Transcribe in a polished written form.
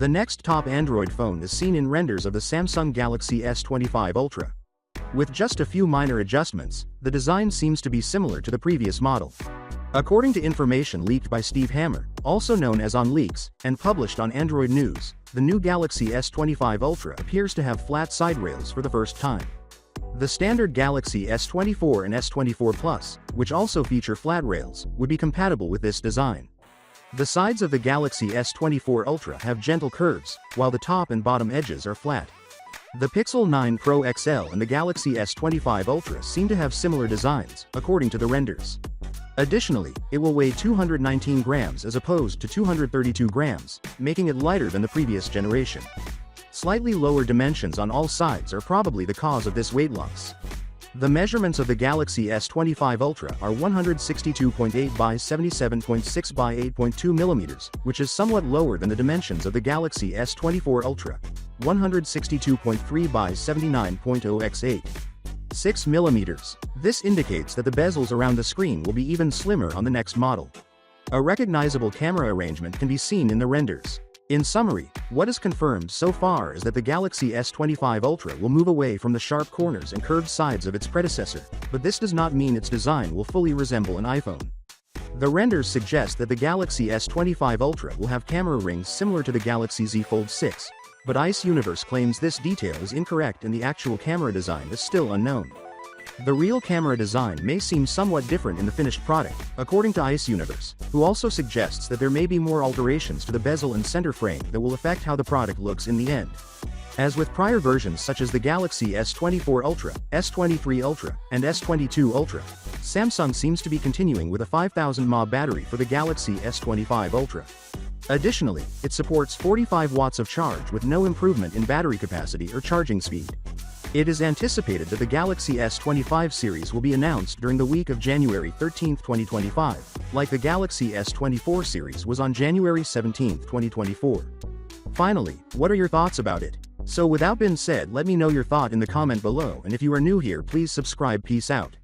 The next top Android phone is seen in renders of the Samsung Galaxy S25 Ultra. With just a few minor adjustments, the design seems to be similar to the previous model. According to information leaked by Steve Hammer, also known as On Leaks, and published on Android News, the new Galaxy S25 Ultra appears to have flat side rails for the first time. The standard Galaxy S24 and S24 Plus, which also feature flat rails, would be compatible with this design. The sides of the Galaxy S24 Ultra have gentle curves, while the top and bottom edges are flat. The Pixel 9 Pro XL and the Galaxy S25 Ultra seem to have similar designs, according to the renders. Additionally, it will weigh 219 grams as opposed to 232 grams, making it lighter than the previous generation. Slightly lower dimensions on all sides are probably the cause of this weight loss. The measurements of the Galaxy S25 Ultra are 162.8 by 77.6 by 8.2 mm, which is somewhat lower than the dimensions of the Galaxy S24 Ultra, 162.3 by 79.0 x 8.6 mm. This indicates that the bezels around the screen will be even slimmer on the next model. A recognizable camera arrangement can be seen in the renders. In summary, what is confirmed so far is that the Galaxy S25 Ultra will move away from the sharp corners and curved sides of its predecessor, but this does not mean its design will fully resemble an iPhone. The renders suggest that the Galaxy S25 Ultra will have camera rings similar to the Galaxy Z Fold 6, but Ice Universe claims this detail is incorrect and the actual camera design is still unknown. The real camera design may seem somewhat different in the finished product, according to Ice Universe, who also suggests that there may be more alterations to the bezel and center frame that will affect how the product looks in the end. As with prior versions such as the Galaxy S24 Ultra, S23 Ultra, and S22 Ultra, Samsung seems to be continuing with a 5000 mAh battery for the Galaxy S25 Ultra. Additionally, it supports 45 watts of charge with no improvement in battery capacity or charging speed. It is anticipated that the Galaxy S25 series will be announced during the week of January 13, 2025, like the Galaxy S24 series was on January 17, 2024. Finally, what are your thoughts about it? So without being said, let me know your thought in the comment below, and if you are new here, please subscribe. Peace out.